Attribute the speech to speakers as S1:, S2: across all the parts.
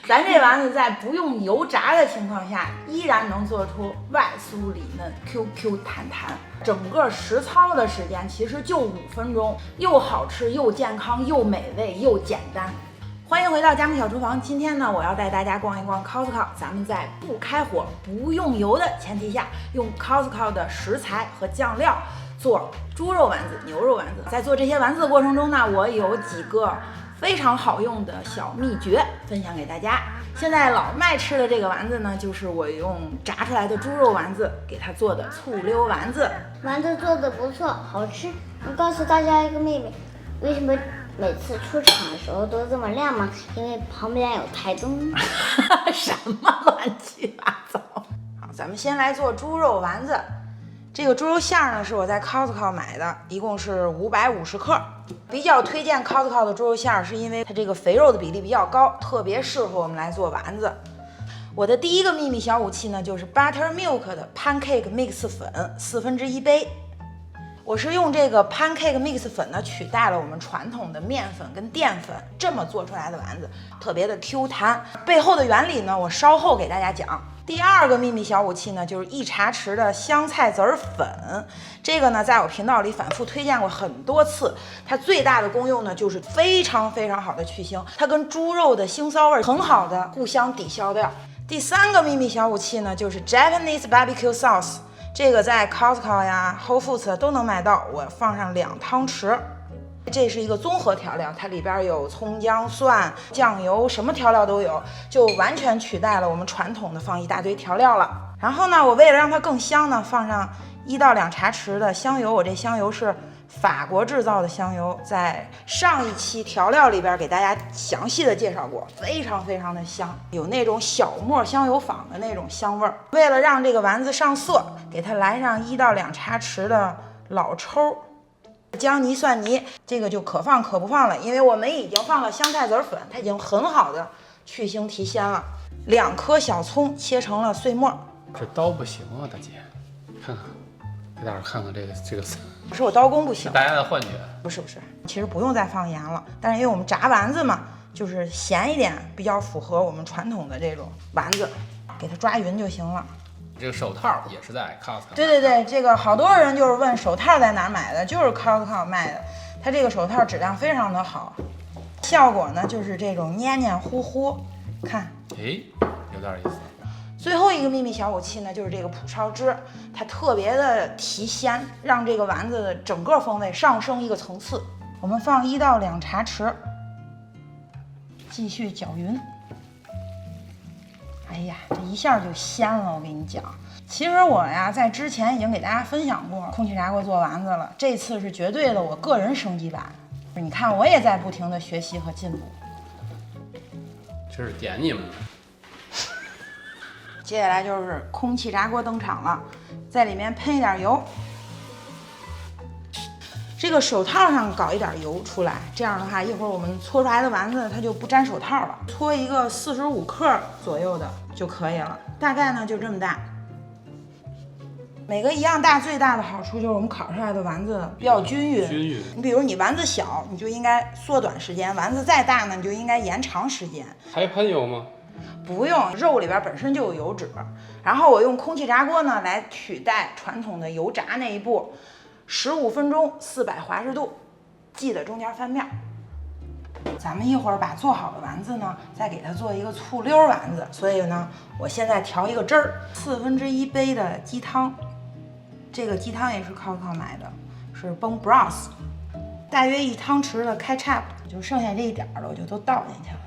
S1: 咱这丸子在不用油炸的情况下，依然能做出外酥里嫩、Q Q 弹弹。整个实操的时间其实就5分钟，又好吃又健康又美味又简单。欢迎回到加木小厨房。今天呢，我要带大家逛一逛 Costco。咱们在不开火、不用油的前提下，用 Costco 的食材和酱料做猪肉丸子、牛肉丸子。在做这些丸子的过程中呢，我有几个非常好用的小秘诀分享给大家。现在老麦吃的这个丸子呢，就是我用炸出来的猪肉丸子给它做的醋溜丸子。
S2: 丸子做的不错，好吃。我告诉大家一个秘密，为什么每次出场的时候都这么亮吗？因为旁边有台灯。
S1: 什么乱七八糟！好，咱们先来做猪肉丸子。这个猪肉馅呢是我在 Costco 买的，一共是550克。比较推荐 Costco 的猪肉馅，是因为它这个肥肉的比例比较高，特别适合我们来做丸子。我的第一个秘密小武器呢，就是 Buttermilk 的 Pancake Mix 粉1/4杯。我是用这个 Pancake Mix 粉呢，取代了我们传统的面粉跟淀粉，这么做出来的丸子特别的 Q 弹。背后的原理呢，我稍后给大家讲。第二个秘密小武器呢，就是1茶匙的香菜籽粉。这个呢，在我频道里反复推荐过很多次。它最大的功用呢，就是非常非常好的去腥，它跟猪肉的腥臊味很好的互相抵消掉。第三个秘密小武器呢，就是 Japanese Barbecue Sauce。这个在 Costco 呀、Whole Foods 都能买到，我放上2汤匙。这是一个综合调料，它里边有葱姜蒜、酱油，什么调料都有，就完全取代了我们传统的放一大堆调料了。然后呢，我为了让它更香呢，放上1到2茶匙的香油。我这香油是法国制造的香油，在上一期调料里边给大家详细的介绍过，非常非常的香，有那种小磨香油坊的那种香味儿。为了让这个丸子上色，给它来上1到2茶匙的老抽。姜泥、蒜泥，这个就可放可不放了，因为我们已经放了香菜籽粉，它已经很好的去腥提鲜了。2颗小葱切成了碎末。
S3: 这刀不行啊，大姐，看看，给大伙看看这个。
S1: 不是我刀工不行，
S3: 大家的幻觉。
S1: 不是，其实不用再放盐了，但是因为我们炸丸子嘛，就是咸一点，比较符合我们传统的这种丸子，给它抓匀就行了。
S3: 这个手套也是在 Costco。
S1: 对，这个好多人就是问手套在哪儿买的，就是 Costco 卖的。它这个手套质量非常的好，效果呢就是这种黏黏糊糊，看，
S3: 哎，有点意思。
S1: 最后一个秘密小武器呢，就是这个蒲烧汁，它特别的提鲜，让这个丸子的整个风味上升一个层次。我们放1到2茶匙，继续搅匀。哎呀，这一下就鲜了，我跟你讲。其实我呀，在之前已经给大家分享过空气炸锅做丸子了，这次是绝对的我个人升级版。你看，我也在不停的学习和进步。
S3: 这是点你们的。
S1: 接下来就是空气炸锅登场了，在里面喷一点油。这个手套上搞一点油出来，这样的话，一会儿我们搓出来的丸子它就不粘手套了。搓一个45克左右的就可以了，大概呢就这么大。每个一样大，最大的好处就是我们烤出来的丸子比较均匀。你比如你丸子小，你就应该缩短时间；丸子再大呢，你就应该延长时间。
S3: 还喷油吗？
S1: 不用，肉里边本身就有油脂。然后我用空气炸锅呢来取代传统的油炸那一步。15分钟400华氏度，记得中间翻面。咱们一会儿把做好的丸子呢，再给它做一个醋溜丸子。所以呢，我现在调一个汁儿，1/4杯的鸡汤。这个鸡汤也是 Costco 买的，是 Bone Broth， 大约1汤匙的 ketchup， 就剩下这一点了，我就都倒进去了。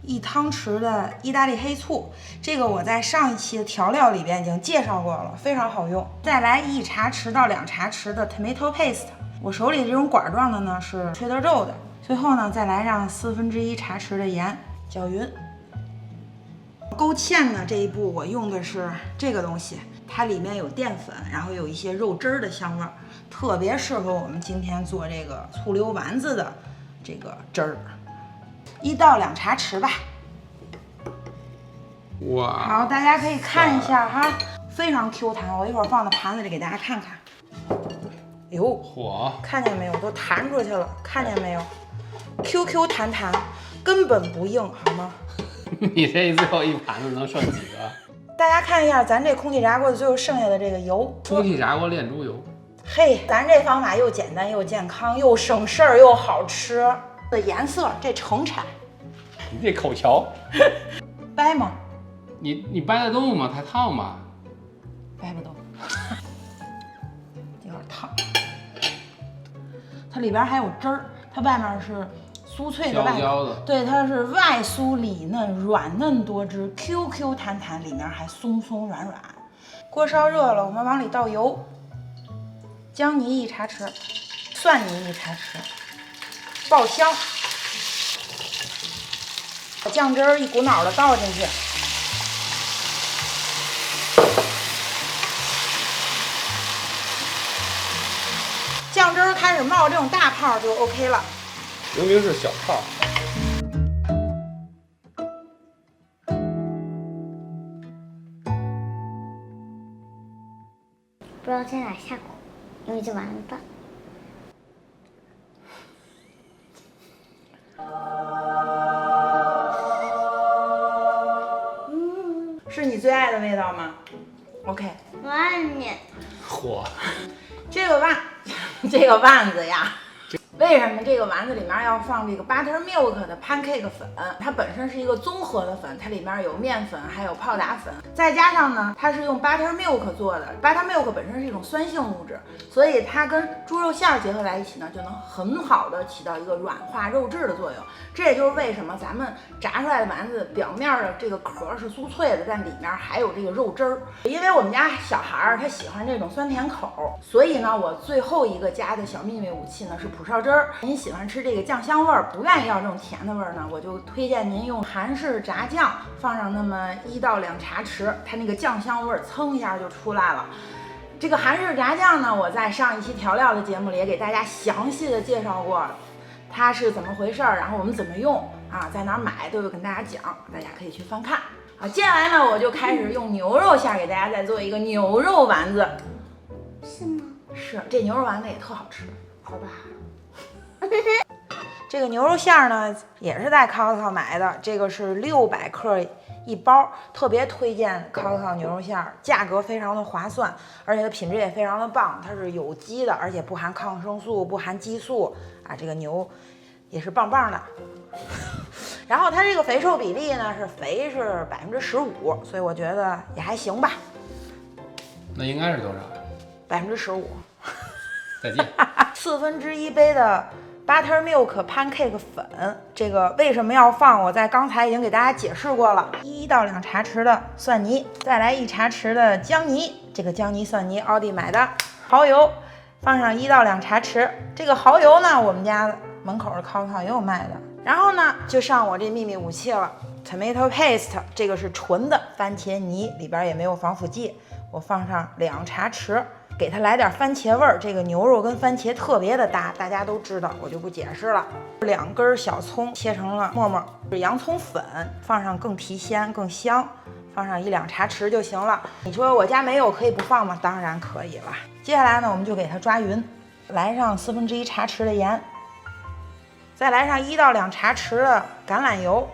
S1: 1汤匙的意大利黑醋，这个我在上一期的调料里边已经介绍过了，非常好用。再来1茶匙到2茶匙的 tomato paste， 我手里这种管状的呢是吹得皱的。最后呢，再来上1/4茶匙的盐，搅匀。勾芡呢这一步我用的是这个东西，它里面有淀粉，然后有一些肉汁儿的香味儿，特别适合我们今天做这个醋溜丸子的这个汁儿。1到2茶匙吧。
S3: 哇，
S1: 好，大家可以看一下哈，非常 Q 弹。我一会儿放到盘子里给大家看看。哟，
S3: 嚯，
S1: 看见没有？都弹出去了，看见没有？QQ 弹弹，根本不硬，好吗？
S3: 你这最后一盘子能剩几个？
S1: 大家看一下咱这空气炸锅的最后剩下的这个油，
S3: 空气炸锅炼猪油。
S1: 嘿，咱这方法又简单又健康，又省事儿又好吃。的颜色这成色，
S3: 你这口条，
S1: 掰吗？
S3: 你掰得动吗？太烫吧？
S1: 掰不动，有点烫。它里边还有汁儿，它外面是酥脆的外面，
S3: 焦的，
S1: 对，它是外酥里嫩，软嫩多汁，Q Q 弹弹，里面还松松软软。锅烧热了，我们往里倒油，姜泥1茶匙，蒜泥1茶匙，爆香，把酱汁儿一股脑的倒进去。酱汁儿开始冒这种大泡就 OK 了。
S3: 明明是小泡。
S2: 不知道在哪下口，因为这丸子。
S1: 是你最爱的味道吗 ？OK。
S2: 我爱你。
S3: 嚯！
S1: 这个丸子呀，为什么这个丸子里面要放这个 buttermilk 的 pancake 粉？它本身是一个综合的粉，它里面有面粉，还有泡打粉，再加上呢，它是用 buttermilk 做的。buttermilk 本身是一种酸性物质，所以它跟猪肉馅结合在一起呢，就能很好的起到一个软化肉质的作用。这也就是为什么咱们炸出来的丸子表面的这个壳是酥脆的，但里面还有这个肉汁儿。因为我们家小孩儿他喜欢这种酸甜口，所以呢，我最后一个加的小秘密武器呢是蒲烧汁儿。您喜欢吃这个酱香味儿，不愿意要这种甜的味儿呢，我就推荐您用韩式炸酱，放上那么1到2茶匙，它那个酱香味儿噌一下就出来了。这个韩式炸酱呢，我在上一期调料的节目里也给大家详细的介绍过，它是怎么回事儿，然后我们怎么用啊，在哪儿买都有跟大家讲，大家可以去翻看啊。接下来呢，我就开始用牛肉馅给大家再做一个牛肉丸子。
S2: 是吗？
S1: 是，这牛肉丸子也特好吃。
S2: 好吧。
S1: 这个牛肉馅儿呢，也是在 Costco 买的，这个是600克一包，特别推荐 Costco 牛肉馅儿，价格非常的划算，而且它品质也非常的棒，它是有机的，而且不含抗生素，不含激素啊，这个牛也是棒棒的。然后它这个肥瘦比例呢，是肥是15%，所以我觉得也还行吧。
S3: 那应该是多少
S1: ？15%。
S3: 再见。
S1: 1/4杯的 buttermilk pancake 粉，这个为什么要放？我在刚才已经给大家解释过了。1到2茶匙的蒜泥，再来1茶匙的姜泥，这个姜泥蒜泥奥迪买的。蚝油放上1到2茶匙，这个蚝油呢，我们家门口的 Costco 也有卖的。然后呢，就上我这秘密武器了 ，tomato paste， 这个是纯的番茄泥，里边也没有防腐剂，我放上2茶匙。给它来点番茄味儿，这个牛肉跟番茄特别的搭，大家都知道，我就不解释了。2根小葱切成了沫沫，洋葱粉放上更提鲜更香，放上1、2茶匙就行了。你说我家没有可以不放吗？当然可以了。接下来呢，我们就给它抓匀，来上1/4茶匙的盐，再来上1到2茶匙的橄榄油。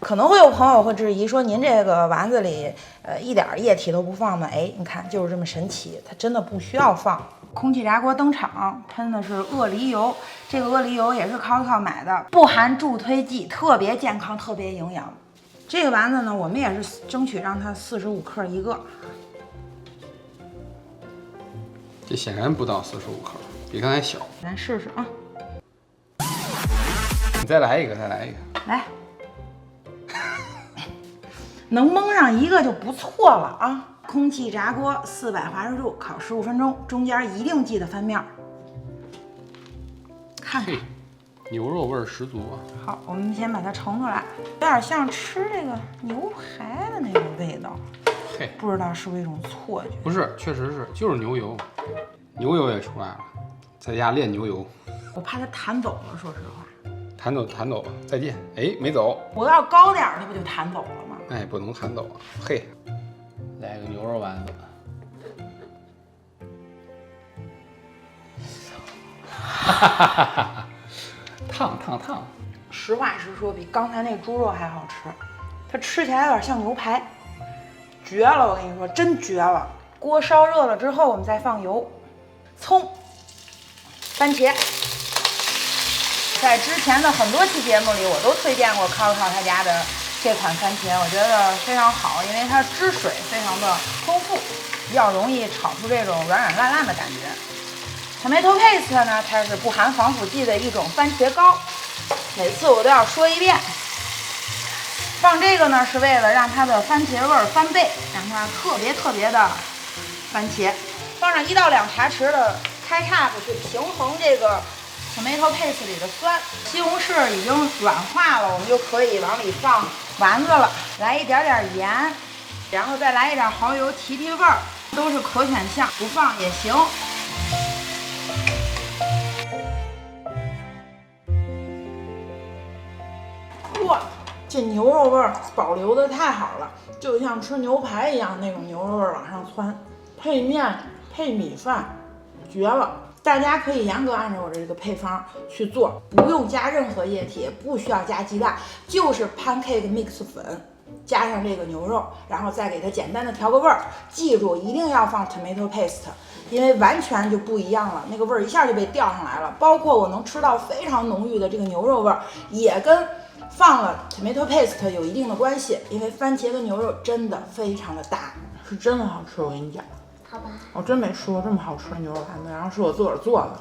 S1: 可能会有朋友会质疑说，您这个丸子里一点液体都不放吗？哎，你看就是这么神奇，它真的不需要放。空气炸锅登场，喷的是鳄梨油，这个鳄梨油也是 Costco 买的，不含助推剂，特别健康，特别营养。这个丸子呢，我们也是争取让它45克一个。
S3: 这显然不到45克，比刚才小。
S1: 咱试试啊！
S3: 你再来一个，再来一个。
S1: 来。能蒙上一个就不错了啊！空气炸锅400华氏度烤15分钟，中间一定记得翻面。看看，
S3: 牛肉味儿十足啊！
S1: 好，我们先把它盛出来，有点像吃这个牛排的那种味道。
S3: 嘿，
S1: 不知道是不是一种错觉？
S3: 不是，确实是，就是牛油，牛油也出来了，在家炼牛油。
S1: 我怕它弹走了，说实话。
S3: 弹走了，再见。哎，没走。
S1: 我要高点儿，它不就弹走了吗？
S3: 哎，不能弹走啊！嘿，来个牛肉丸子。哈哈哈哈哈！烫！
S1: 实话实说，比刚才那猪肉还好吃。它吃起来有点像牛排，绝了！我跟你说，真绝了。锅烧热了之后，我们再放油、葱、番茄。在之前的很多期节目里，我都推荐过Coco他家的这款番茄，我觉得非常好，因为它汁水非常的丰富，比较容易炒出这种软软烂烂的感觉。Tomato paste 呢，它是不含防腐剂的一种番茄膏，每次我都要说一遍。放这个呢，是为了让它的番茄味翻倍，让它特别的番茄。放上1到2茶匙的开叉去平衡这个 tomato paste 里的酸。西红柿已经软化了，我们就可以往里放丸子了。来一点盐，然后再来一点蚝油提味儿，都是可选项，不放也行。哇，这牛肉味儿保留的太好了，就像吃牛排一样，那种牛肉味儿往上窜，配面配米饭，绝了！大家可以严格按照我这个配方去做，不用加任何液体，不需要加鸡蛋，就是 pancake mix 粉加上这个牛肉，然后再给它简单的调个味儿。记住一定要放 tomato paste， 因为完全就不一样了，那个味儿一下就被调上来了。包括我能吃到非常浓郁的这个牛肉味儿，也跟放了 tomato paste 有一定的关系，因为番茄跟牛肉真的非常的搭，是真的好吃。我跟你讲，
S2: 好吧，
S1: 我真没吃过这么好吃的牛肉丸子，然后是我自个儿做的。